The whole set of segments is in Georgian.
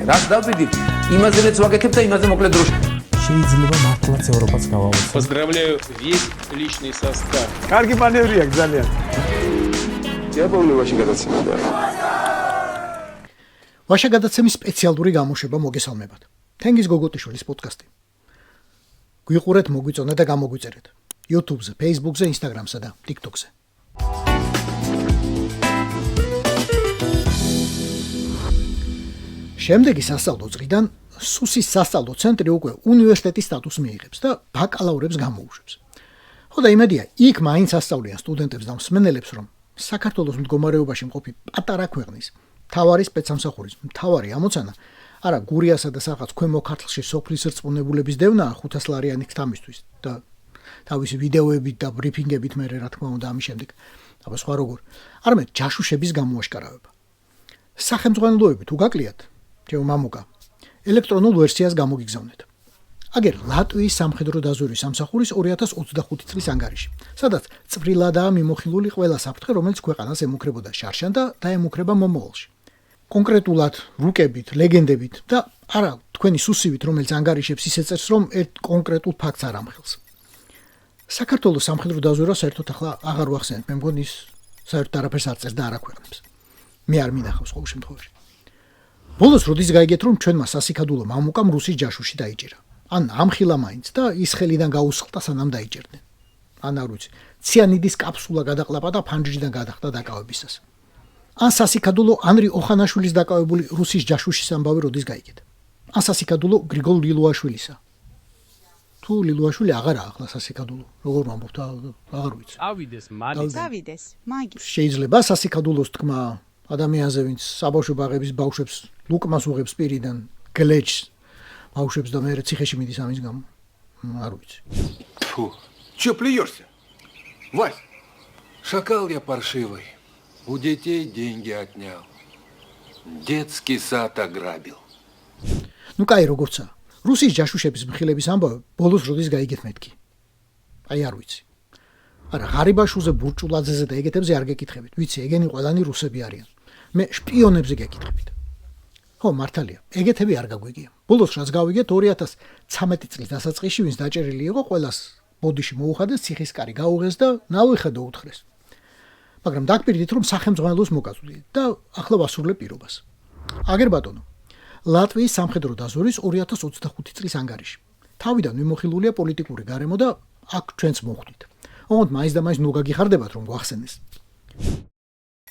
რას დავბედით? იმაზე რაც ვაკეთებ და იმაზე მოკლედ დროში. შეიძლება მართლაც ევროპაც გავავოცოთ. Поздравляю весь личный состав. კარგი მანევრია ძალიან. დიაბოლოვაში გადაცემდა. ვაშა გადაცემის სპეციალური გამოშვება მოგესალმებათ. თენგიზ გოგოტიშვილის პოდკასტი. გვიყურეთ, მოგვიწონეთ და გამოგვიწერეთ. YouTube-ზე, Facebook-ზე, Instagram-სა და TikTok-ზე. შემდეგი სასწავლო წრიდან სუსის სასწავლო ცენტრი უკვე უნივერსიტეტის სტატუსს მიიღებს და ბაკალავრებს გამოუშვებს. ხო და იმედია, იქ მაინც ასწავლიან სტუდენტებს და მსმენელებს, რომ საქართველოს მდგომარეობაში მყოფი პატარა ქვეყნის მთავარი სპეცსამსახურის მთავარი ამოცანა არა გურიასა და რაღაც ქვემო ქართლში სოფლის რწმუნებულების დევნაა 500 ლარიანი ქთამისთვის და თავისი ვიდეოებით და ბრიფინგებით მე რა თქმა უნდა ამის შემდეგ აბა სხვა როგორ არამედ ჯაშუშების გამოაშკარავება. სახელმწიფოებრივი თუ გაკლიათ ჩემო მამუკა ელექტრონულ ვერსიას გამოგიგზავნეთ. აგერ ლატვიის სამხედრო დაზვერვის სამსახურის 2025 წლის ანგარიში, სადაც წვრილადაა მიმოხილული ყველა საფრთხე, რომელიც ქვეყანას ემუქრებოდა შარშან და დაემუქრება მომავალში. კონკრეტულად რუკებით, ლეგენდებით და არა თქვენი სუსივით, რომელიც ანგარიშებს ისე წერს, რომ ერთ კონკრეტულ ფაქტს არ ამხელს. საქართველოს სამხედრო დაზვერვა საერთოდ ახლა აღარ ვახსენებ, მე მგონი ის საერთოდ არაფერს არ წერს და არ აქვეყნებს. მე არ მინახავს ყოველ შემთხვევაში. ბოლოს როდის გაიგეთ, რომ ჩვენმა სასიკადულო მამუკამ რუსის ჯაშუში დაიჭირა. ან ამხილა მაინც და ის ხელიდან გაუსხლტა სანამ დაიჭერდნენ. ან არ ვიცი, ციანიდის კაფსულა გადაყლაპა და ფანჯრიდან გადახდა დაკავებისას. ან სასიკადულო ანრი ოხანაშვილის დაკავებული რუსის ჯაშუშის ამბავი როდის გაიგეთ. ან სასიკადულო გრიგოლ ლილუაშვილისა. თუ ლილუაშვილი აღარაა ახლა სასიკადულო, როგორ ვამბობთ, აღარ ვიცი. Ავიდეს მაგის. დავიდეს მაგის. შეიძლება სასიკადულოს თქმა ადამიანზე, ვინც საბავშვო ბაღების ბავშვებს ლუკმას უღებს პირიდან, გლეჩს баушებს და მე ციხეში მიდის ამის გამო. არ ვიცი. Фу, чё плюёшься? Вась, шакал я паршивый. У детей деньги отнял. Детский сад ограбил. Ну кай როგორცა. რუსის ჯაშუშების მხილების ამბავი ბოლოს როდის გაიგეთ მეთქი. აი არ ვიცი. არა ღარიბაშუზე ბურჭულაძეზე და ეგეთებზე არ გეკითხებით. ვიცი, ეგენი ყველანი რუსები არიან. მე შპიონებზე გეკითხებით. ხო, მართალია. ეგეთები არ გაგვიგია. ბოლოს რაც გავიგეთ 2013 წლის დასაწყისში ვინც დაჭერილი იყო, ყველას ბოდიში მოუხადეს, ციხისკარი გაუღეს და ნავიხადო უთხრეს. მაგრამ დაგპირდით რომ სახელმწიფოს მოკაზვლია და ახლა ვასრულე პირობას. აგერ ბატონო. ლატვიის სამხედრო დაზვერვის 2025 წლის ანგარიში. თავიდან მიმოხილულია პოლიტიკური გარემო და აქ ჩვენც მოხვდით. ოღონდ მაინც და მაინც ნუ გაგიხარდებათ რომ გვახსენეს.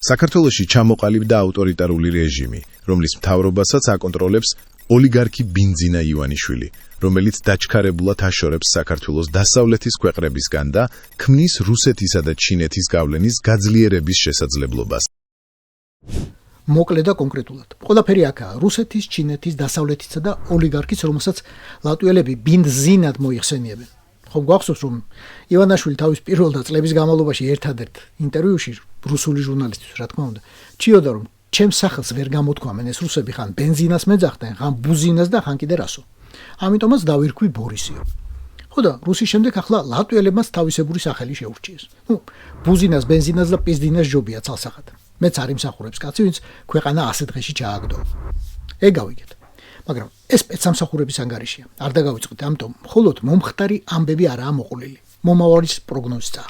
საქართველოში ჩამოყალიბდა ავტორიტარული რეჟიმი, რომლის მთავრობასაც აკონტროლებს ოლიგარქი ბინძინა ივანიშვილი, რომელიც დაჩქარებულად აშორებს საქართველოს დასავლეთის ქვეყნებისგან და ქმნის რუსეთისა და ჩინეთის გავლენის გაძლიერების შესაძლებლობას. მოკლედ და კონკრეტულად. ყველაფერი აქაა რუსეთის, ჩინეთის, დასავლეთისა და ოლიგარქის, რომელსაც ლატვიელები ბინძინად მოიხსენიებენ. ხომ გვახსოვს რომ ივანაშვილი თავის პირველ და წლების განმავლობაში ერთადერთ ინტერვიუში რუსული ჟურნალისტებს რა თქმა უნდა ჭიოდა რომ ჩემს სახელს ვერ გამოთქვამენ ეს რუსები ხან ბენზინას მეძახდნენ, ხან ბუზინას და ხან კიდე რასო. ამიტომაც დავირქვი ბორისიო. ხო და რუსის შემდეგ ახლა ლატვიელებმაც თავისებური სახელი შეურჩიეს. ნუ ბუზინას, ბენზინას და პიზდინას ჯობია ცალსახად. მეც არ იმსახურებს კაცი, ვინც ქვეყანა ასე დღეში ჩააგდო. ეგ გავიგეთ. მაგრამ ეს სპეცსამსახურების ანგარიშია. არ დაგავიწყდით, ამიტომ მხოლოდ მომხდარი ამბები არაა მოყოლილი. მომავალის პროგნოზია.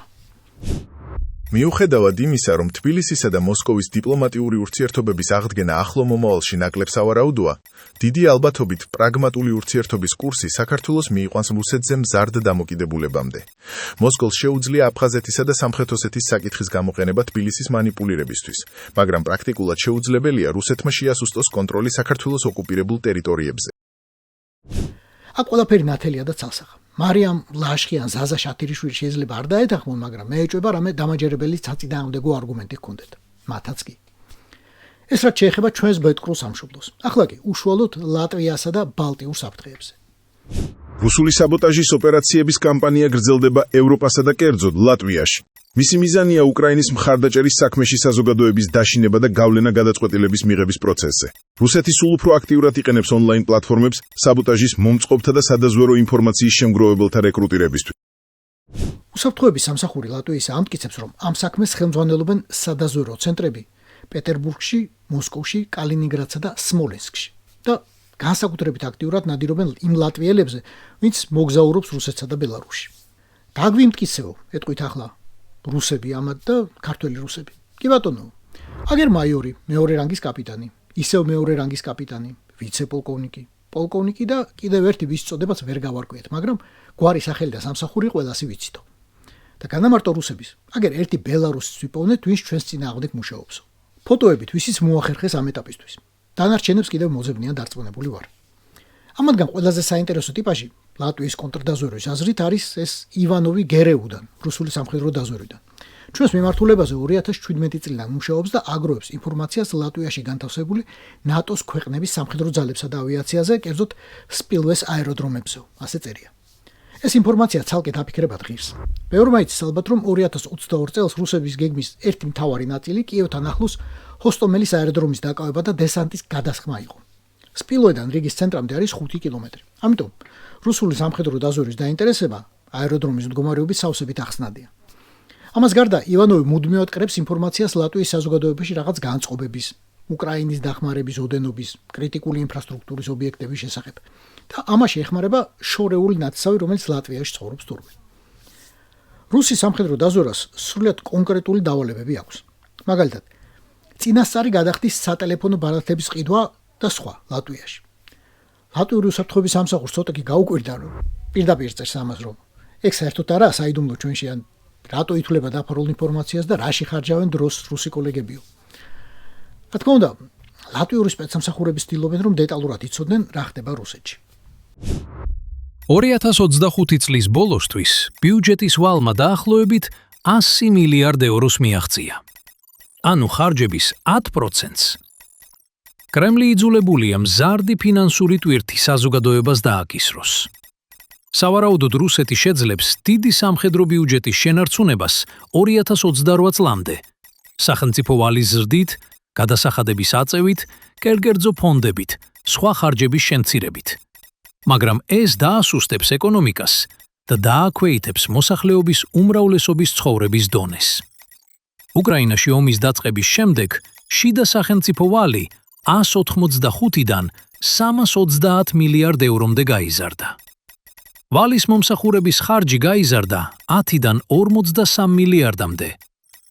მიუხედავად იმისა, რომ თბილისისა და მოსკოვის დიპლომატიური ურთიერთობების აღდგენა ახლო მომავალში ნაკლებს ავარაუდოა, დიდი ალბათობით პრაგმატული ურთიერთობის კურსი საქართველოს მიიყვანს რუსეთზე მზარდ დამოკიდებულებამდე. მოსკოვს შეუძლია აფხაზეთისა და სამხრეთ ოსეთის საკითხის გამოყენება თბილისის მანიპულირებისთვის, მაგრამ პრაქტიკულად შეუძლებელია რუსეთმა შეასუსტოს კონტროლი საქართველოს ოკუპირებულ ტერიტორიებზე. აქ ყველაფერი ნათელია და ცალსახა. მარიამ ლაშხიან ზაზა შათირიშვილი შეიძლება არ დაეთანხმონ, მაგრამ მე ეჭვება რამე დამაჯერებელი საწინააღმდეგო არგუმენტი ჰქონდეთ. მათაც კი. ეს რაც შეეხება ჩვენს ბეთკრულ სამშობლოს. ახლა კი უშუალოდ ლატვიასა და ბალტიურ საფრთხეებზე. რუსული საბოტაჟის ოპერაციების კამპანია გრძელდება ევროპასა და კერძოდ ლატვიაში. მისი მიზანია უკრაინის მხარდაჭერის საქმეში საზოგადოების დაშინება და გავლენა გადაწყვეტილების მიღების პროცესზე. რუსეთი სულ უფრო აქტიურად იყენებს ონლაინ პლატფორმებს საბოტაჟის მომწყობთა და სადაზვერო ინფორმაციის შემგროვებელთა რეკრუტირებისთვის. უსაფრთხოების სამსახური ლატვიისა ამტკიცებს, რომ ამ საქმეს ხელმძღვანელობენ სადაზვერო ცენტრები პეტერბურგში, მოსკოვში, კალინინგრადსა და სმოლენსკში და განსაკუთრებით აქტიურად ნადირობენ იმ ლატვიელებზე, ვინც მოგზაურობს რუსეთსა და ბელარუსში. დაგვიმტკიცეო, ეტყვით ახლა რუსები ამათ და ქართველი რუსები. კი ბატონო. აგერ მაიორი, მეორე რანგის კაპიტანი, ისევ მეორე რანგის კაპიტანი, ვიცე-პოლკოვნიკი, პოლკოვნიკი და კიდევ ერთი ვის წოდებაც ვერ გავარკვიეთ, მაგრამ გვარი სახელი და სამსახური ყველასი ვიცითო. და განამარტო რუსების, აგერ ერთი ბელარუსის ვიპოვნეთ, ვინც ჩვენს წინააღმდეგ მუშაობსო. ფოტოებით ვისიც მოახერხეს ამ ეტაპისთვის. დანარჩენებს კიდევ მოძებნიან დარწმუნებული ვარ. ამათგან ყველაზე საინტერესო ტიპაჟი ლატვიის კონტრდაზვერვის აზრით არის ეს ივანოვი გერეუდან, რუსული სამხედრო დაზვერვიდან. ჩვენს მიმართულებაზე 2017 წლიდან მუშაობს და აგროვებს ინფორმაციას ლატვიაში განთავსებული ნატოს ქვეყნების სამხედრო ძალებსა და ავიაციაზე, კერძოდ სპილვეს აეროდრომებზე, ასე წერია. ეს ინფორმაცია ცალკე დაფიქრებად ღირს. ბევრმა იცის ალბათ, რომ 2022 წელს რუსების გეგმის ერთი მთავარი ნაწილი კიევთან ახლოს ჰოსტომელის აეროდრომის დაკავება და დესანტის გადასხმა იყო. სპილოედან რიგის ცენტრამდე არის 5 კილომეტრი. ამიტომ რუსული სამხედრო დაზვერვის დაინტერესება აეროდრომის მდგომარეობის სავსებით ახსნადია. ამას გარდა ივანოვი მუდმივად კრებს ინფორმაციას ლატვიის საზოგადოებაში რაღაც განწყობების, უკრაინის დახმარების ოდენობის, კრიტიკული ინფრასტრუქტურის ობიექტების შესახებ და ამაში ეხმარება შორეული ნათესავი, რომელიც ლატვიაში ცხოვრობს თურმე. რუსის სამხედრო დაზვერვას სრულიად კონკრეტული დავალებები აქვს. მაგალითად, წინასწარი გადახდის სატელეფონო ბარათების ყიდვა და სხვა ლატვიაში. ლატვიური უსაფრთხოების სამსახურს ცოტა კი გაუკვირდა, რომ პირდაპირ წერს ამას, რომ ეგ საერთოდ არაა საიდუმლო ჩვენში, ან რატო ითვლება დაფარულ ინფორმაციას და რაში ხარჯავენ დროს რუსი კოლეგებიო. რა თქმა უნდა, ლატვიური სპეცსამსახურები ცდილობენ, რომ დეტალურად იცოდნენ, რა ხდება რუსეთში. 2025 წლის ბოლოსთვის ბიუჯეტის ვალმა დაახლოებით 100 მილიარდ ევროს მიაღწია. ანუ ხარჯების 10%-ს. კრემლი იძულებულია მზარდი ფინანსური ტვირთი საზოგადოებას დააკისროს. სავარაუდოდ რუსეთი შეძლებს დიდი სამხედრო ბიუჯეტის შენარჩუნებას 2028 წლამდე, სახელმწიფო ვალის ზრდით, გადასახადების აწევით, კერძო ფონდებით, სხვა ხარჯების შემცირებით. მაგრამ ეს დაასუსტებს ეკონომიკას და დააქვეითებს მოსახლეობის უმრავლესობის ცხოვრების დონეს. უკრაინაში ომის დაწყების შემდეგ შიდა სახელმწიფო ვალი 185-დან 330 მილიარდ ევრომდე გაიზარდა. ვალის მომსახურების ხარჯი გაიზარდა 10-დან 53 მილიარდამდე.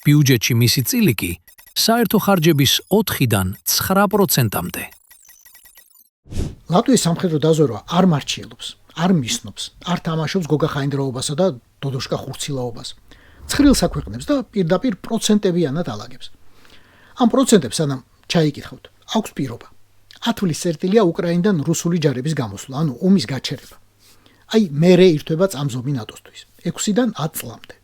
ბიუჯეტში მისი წილი კი საერთო ხარჯების 4-დან 9%-მდე. ლატვიის სამხედრო დაზვერვა არ მარჩიელობს, არ მისნობს, არ თამაშობს გოგა ხაინდრაობასა და დოდოშკა ხურცილაობას. ცხრილს აქვეყნებს და პირდაპირ პროცენტებიანად ალაგებს. ამ პროცენტებს სანამ ჩაიკითხავთ, აქვს პირობა. 10 წლის წერტილია უკრაინიდან რუსული ჯარების გამოსვლა, ანუ ომის გაჩერება. აი, მერე ირთვება წამზომი ნატოსთვის, 6-დან 10 წლამდე.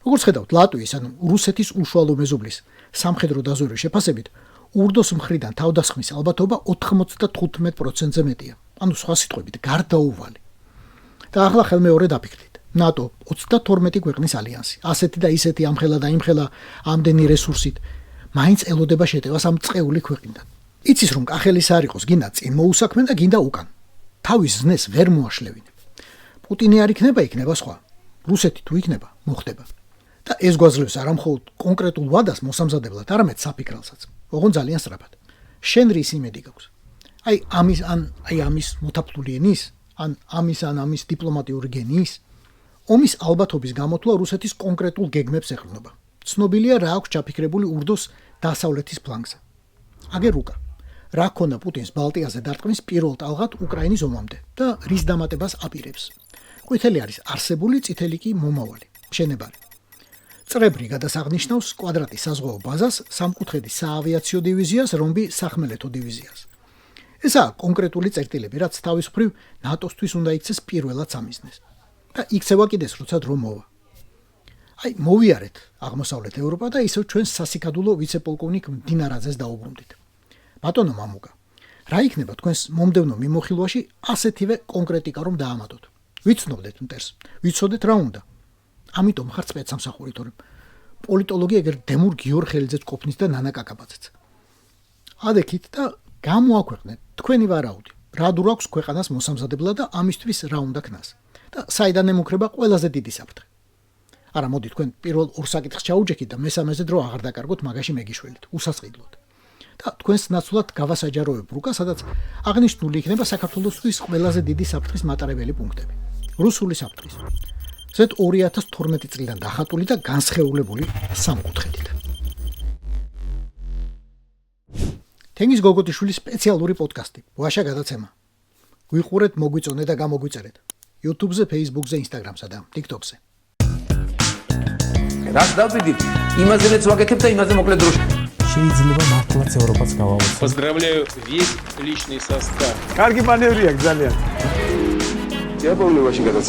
როგორც ხედავთ, ლატვიის, ანუ რუსეთის უშუალო მეზობლის სამხედრო დაზვერვის შეფასებით, ურდოს მხრიდან თავდასხმის ალბათობა 95%-ზე მეტია. ანუ სხვა სიტყვებით, გარდაუვალი. და ახლა ხელმეორე დაფიქრდით. ნატო 32 ქვეყნის ალიანსი, ასეთი და ისეთი ამხელა და იმხელა ამდენი რესურსით, მაინც ელოდება შეტევას ამ წეული ქვეყნიდან. იცის რომ კახელის არ იყოს, გინდა წინ მოუსაქმენ და გინდა უკან. თავის ზნეს ვერ მოაშლევინებ. პუტინი არ იქნება, იქნება სხვა. რუსეთი თუ იქნება, მოხდება. და ეს გვაძლევს არა მხოლოდ კონკრეტულ ვადას მოსამზადებლად, არამედ საფიქრალსაც. ოღონ ძალიან სწრაფად. შენ რის იმედი გაქვს? აი ამის მოთაფლული ენის, ან ამის დიპლომატიური გენიის? ომის ალბათობის გამოთვლა რუსეთის კონკრეტულ გეგმებს ეყრდნობა. ცნობილია რა აქვს ჩაფიქრებული ურდოს დასავლეთის ფლანგზე. აგერ უკა. რა ქონდა პუტინს ბალტიაზე დარტყმის პირველ ტალღად უკრაინის ომამდე და რის დამატებას აპირებს. ყვითელი არის არსებული, წითელი კი მომავალი, მშენებარე. წრე ბრიგადას აღნიშნავს კვადრატის საზღვაო ბაზას, სამკუთხედის საავიაციო დივიზიას, რომბი სახმელეთო დივიზიას. ესაა კონკრეტული წერტილები, რაც თავის მხრივ ნატოსთვის უნდა იქცეს პირველად სამიზნეს. და იქცევა კიდეს, როცა დრო მოვა. აი, მოვიარეთ აღმოსავლეთ ევროპა და ისევ ჩვენს სასიკადულო ვიცე-პოლკოვნიკ მდინარაძეს დაუბრუნდით. ბატონო მამუკა, რა იქნება თქვენს მომდევნო მიმოხილვაში ასეთივე კონკრეტიკა რომ დაამატოთ? ვიცნობდეთ მტერს, ვიცოდეთ რა უნდა. ამიტომ ხარ სპეცსამსახური, თორემ პოლიტოლოგი ეგერ დემურ გიორხელიძეც ყოფნის და ნანა კაკაბაძეც. ადექით და გამოაქვეყნეთ თქვენი ვარაუდი. რა დურ აქვს ქვეყანას მოსამზადებლად და ამისთვის რა უნდა ქნას? და საიდან ემუქრება ყველაზე დიდი საფრთხე? არა, მოდი თქვენ პირველ ორ საკითხს ჩაუჯექით და მესამეზე დრო აღარ დაკარგოთ, მაგაში მეგიშველით, უსასყიდლოდ. და თქვენს ნაცვლად გავასაჯაროებ რუკა, სადაც აღნიშნული იქნება საქართველოსთვის ყველაზე დიდი საფრთხის მატარებელი პუნქტები. რუსული საფრთხის. ზედ 2012 წლიდან დახატული და განსხეულებული სამკუთხედით. თენგიზ გოგოტიშვილის სპეციალური პოდკასტი ვაშა გადაცემა. გვიყურეთ, მოგვიწონეთ და გამოგვიწერეთ. YouTube-ზე, Facebook-ზე, Instagram-სა და TikTok-ზე. რაც დავდივით, იმაზეც ვაკეთებ და იმაზე მოკლედ დროში. შეიძლება მართლაც ევროპაც გავავოცოთ. Поздравляю весь личный состав. კარგი მანევრია ძალიან. Я помню, вообще, когда